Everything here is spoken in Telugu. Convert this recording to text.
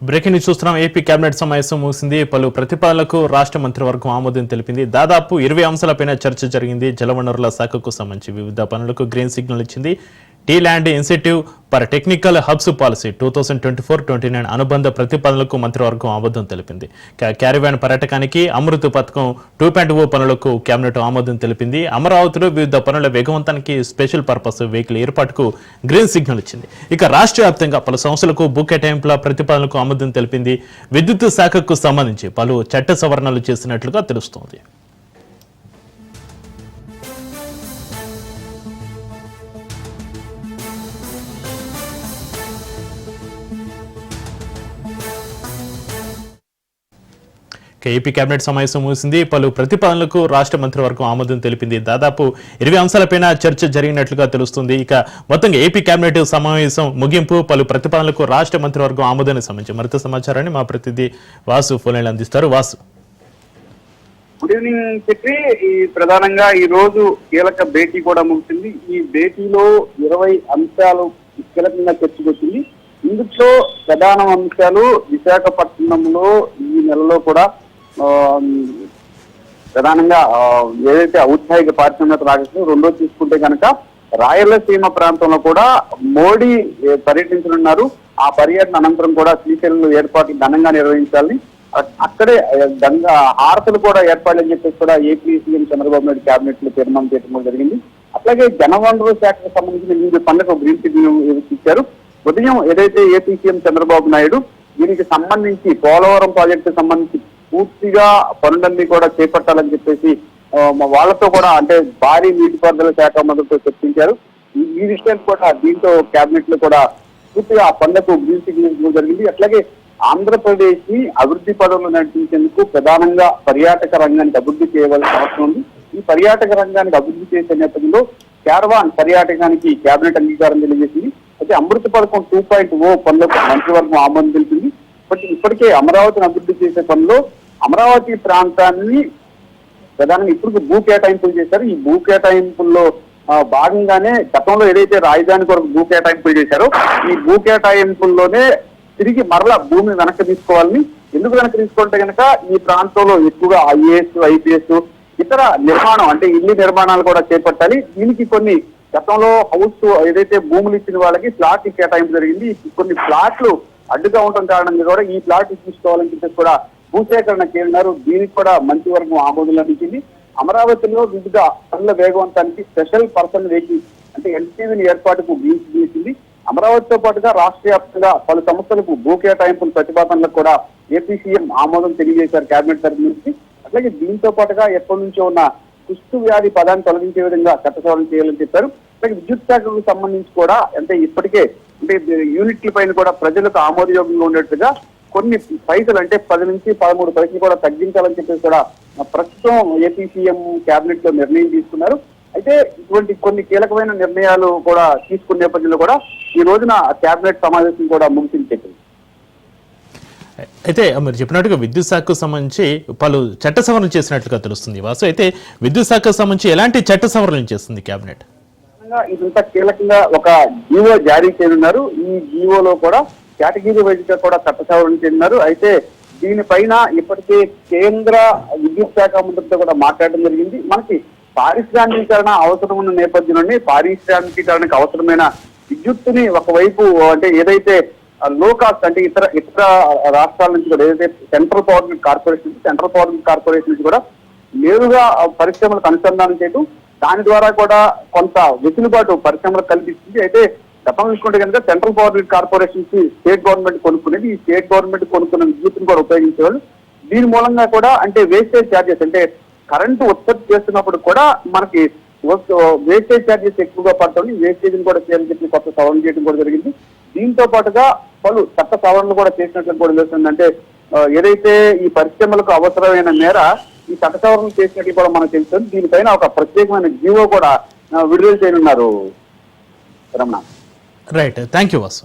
బ్రేకింగ్ న్యూస్ చూస్తున్నాం. ఏపీ కేబినెట్ సమావేశం ముగిసింది. పలు ప్రతిపాదనలకు రాష్ట్ర మంత్రివర్గం ఆమోదం తెలిపింది. దాదాపు 20 అంశాలపైన చర్చ జరిగింది. జలవనరుల శాఖకు సంబంధించి వివిధ పనులకు గ్రీన్ సిగ్నల్ ఇచ్చింది. T land incentive for technical hubs policy 2024-29 అనుబంధ ప్రతిపాదనలకు మంత్రివర్గం ఆమోదం తెలిపింది. క్యారివాన్ పర్యాటకానికి అమృత్ పథకం 2.0 పనులకు కేబినెట్ ఆమోదం తెలిపింది. అమరావతిలో వివిధ పనుల వేగవంతానికి స్పెషల్ పర్పస్ వెహికల్ ఏర్పాటుకు గ్రీన్ సిగ్నల్ ఇచ్చింది. ఇక రాష్ట్ర వ్యాప్తంగా పలు సంస్థలకు భూ కేటాయింపుల ప్రతిపాదనలకు ఆమోదం తెలిపింది. విద్యుత్ శాఖకు సంబంధించి పలు చట్ట సవరణలు చేసినట్లుగా తెలుస్తోంది. ఏపీ కేబినెట్ సమావేశం ముగిసింది. పలు ప్రతిపాదనలకు రాష్ట్ర మంత్రివర్గం ఆమోదం తెలిపింది. దాదాపు 20 అంశాలపైన చర్చ జరిగినట్లుగా తెలుస్తుంది. ఇక మొత్తంగా ఏపీ కేబినెట్ సమావేశం ముగింపు, పలు ప్రతిపాదనలకు రాష్ట్ర మంత్రివర్గం ఆమోదానికి సంబంధించి మరింత సమాచారాన్ని మా ప్రతినిధి వాసు ఫోన్లైన్ అందిస్తారు. Vasu, good evening Chakri. ఈ ప్రధానంగా ఈ రోజు కీలక భేటీ కూడా ముగిసింది. ఈ భేటీలో 20 అంశాలు కీలకంగా చర్చకు వచ్చింది. ఇందులో ప్రధాన అంశాలు విశాఖపట్నంలో ఈ నెలలో కూడా ప్రధానంగా ఏదైతే ఔత్సాహిక పారిశ్రామిక రాజకీయం, రెండో తీసుకుంటే కనుక రాయలసీమ ప్రాంతంలో కూడా మోడీ పర్యటించనున్నారు. ఆ పర్యటన అనంతరం కూడా శ్రీశైలంలో ఏర్పాట్లు ఘనంగా నిర్వహించాలని, అక్కడే హారతులు కూడా ఏర్పాట్లని చెప్పేసి కూడా AP CM Chandrababu Naidu cabinet లో తీర్మానం చేయడం జరిగింది. అట్లాగే జనవనరుల శాఖకు సంబంధించిన వివిధ పనులకు గ్రీన్ సిగ్నల్ ఇచ్చారు. ఉదయం ఏదైతే ఏపీ సీఎం చంద్రబాబు నాయుడు దీనికి సంబంధించి పోలవరం ప్రాజెక్టు సంబంధించి పూర్తిగా పనులన్నీ కూడా చేపట్టాలని చెప్పేసి వాళ్ళతో కూడా అంటే భారీ నీటిపారుదల శాఖ మంత్రితో చర్చించారు. ఈ విషయాన్ని కూడా దీంతో కేబినెట్ లో కూడా పూర్తిగా ఆ పనులకు గ్రీన్ సిగ్నల్ జరిగింది. అట్లాగే ఆంధ్రప్రదేశ్ ని అభివృద్ధి పనులు నడిపించేందుకు ప్రధానంగా పర్యాటక రంగానికి అభివృద్ధి చేయవలసిన అవసరం ఉంది. ఈ పర్యాటక రంగానికి అభివృద్ధి చేసే నేపథ్యంలో క్యారవాన్ పర్యాటకానికి కేబినెట్ అంగీకారం తెలియజేసింది. అయితే అమృత పథకం 2.0 పనులకు మంత్రివర్గం ఆమోదం తెలిపింది. ఇప్పటికే అమరావతిని అభివృద్ధి చేసే పనిలో అమరావతి ప్రాంతాన్ని ప్రధానంగా ఇప్పుడు భూ కేటాయింపులు చేశారు. ఈ భూ కేటాయింపుల్లో భాగంగానే గతంలో ఏదైతే రాజధాని కొరకు భూ కేటాయింపులు చేశారో ఈ భూ కేటాయింపుల్లోనే తిరిగి మరలా భూమిని వెనక్కి తీసుకోవాలని, ఎందుకు వెనక్కి తీసుకుంటే కనుక ఈ ప్రాంతంలో ఎక్కువగా ఐఏఎస్, ఐపీఎస్, ఇతర నిర్మాణం అంటే ఇల్లు నిర్మాణాలు కూడా చేపట్టాలి. దీనికి కొన్ని గతంలో హౌస్ ఏదైతే భూములు ఇచ్చిన వాళ్ళకి ప్లాట్ కేటాయింపు జరిగింది. కొన్ని ప్లాట్లు అడ్డుగా ఉండటం కారణంగా కూడా ఈ ప్లాట్ తీసుకోవాలని చెప్పేసి కూడా భూసేకరణ చేరినారు. దీనికి కూడా మంత్రివర్గం ఆమోదం లభించింది. అమరావతిలో వివిధ పనుల వేగవంతానికి స్పెషల్ పర్సన్ వెహికల్ అంటే ఎన్సీవీని ఏర్పాటుకు వీచింది. అమరావతితో పాటుగా రాష్ట్ర వ్యాప్తంగా పలు సంస్థలకు భూ కేటాయింపుల ప్రతిపాదనలకు కూడా ఏపీ సీఎం ఆమోదం తెలియజేశారు కేబినెట్ తరఫు నుంచి. అట్లాగే దీంతో పాటుగా ఎప్పటి నుంచో ఉన్న కుష్టు వ్యాధి పదాన్ని తొలగించే విధంగా చట్ట సవరణ చేయాలని చెప్పారు. అలాగే విద్యుత్ శాఖకు సంబంధించి కూడా అంటే ఇప్పటికే అంటే యూనిట్ల పైన కూడా ప్రజలకు ఆమోదయోగంగా ఉండేట్టుగా కొన్ని పైసలు అంటే 10 నుంచి 13 పైసలు కూడా తగ్గించాలని చెప్పేసి కూడా ప్రస్తుతం ఏపీ సీఎం కేబినెట్ లో నిర్ణయం తీసుకున్నారు. అయితే ఇటువంటి కొన్ని కీలకమైన నిర్ణయాలు కూడా తీసుకునే నేపథ్యంలో కూడా ఈ రోజున కేబినెట్ సమావేశం కూడా ముగిసింది. అయితే మీరు చెప్పినట్టుగా విద్యుత్ శాఖకు సంబంధించి పలు చట్ట సవరణలు చేసినట్లుగా తెలుస్తుంది. వాసు, అయితే విద్యుత్ శాఖకు సంబంధించి ఎలాంటి చట్ట సవరణలు చేస్తుంది కేబినెట్? ఇదంతా కీలకంగా ఒక జీవో జారీ చేయనున్నారు. ఈ జీవోలో కూడా కేటగిరీ వైద్యుగా కూడా చట్ట సవరణ చేయనున్నారు. అయితే దీనిపైన ఇప్పటికే కేంద్ర విద్యుత్ శాఖ మంత్రితో కూడా మాట్లాడడం జరిగింది. మనకి పారిశ్రామికీకరణ అవసరం ఉన్న నేపథ్యంలోనే పారిశ్రామికీకరణకు అవసరమైన విద్యుత్తుని ఒకవైపు అంటే ఏదైతే లో కాస్ట్ అంటే ఇతర రాష్ట్రాల నుంచి కూడా ఏదైతే సెంట్రల్ పవర్ కార్పొరేషన్ నుంచి కూడా నేరుగా పరిశ్రమలకు అనుసంధానం చేయడం, దాని ద్వారా కూడా కొంత వెసులుబాటు పరిశ్రమలకు కల్పిస్తుంది. అయితే గతం చూసుకుంటే కనుక సెంట్రల్ పవర్ కార్పొరేషన్ కి స్టేట్ గవర్నమెంట్ కొనుక్కునేది, ఈ స్టేట్ గవర్నమెంట్ కొనుక్కున్న విద్యుత్తును కూడా ఉపయోగించేవాళ్ళు. దీని మూలంగా కూడా అంటే వేస్టేజ్ ఛార్జెస్ అంటే కరెంటు ఉత్పత్తి చేస్తున్నప్పుడు కూడా మనకి వేస్టేజ్ ఛార్జెస్ ఎక్కువగా పడుతుంది. వేస్టేజ్ కూడా చేయాలని చెప్పి కొత్త సవరణ చేయడం కూడా జరిగింది. దీంతో పాటుగా పలు చట్ట సవరణలు కూడా చేసినట్లు కూడా తెలుస్తుంది. అంటే ఏదైతే ఈ పరిశ్రమలకు అవసరమైన మేర ఈ చట్ట సవరణలు చేసినట్లు కూడా మనకు తెలుస్తుంది. దీనిపైన ఒక ప్రత్యేకమైన జీవో కూడా విడుదల చేయనున్నారు. Ramana, right, thank you Vasu.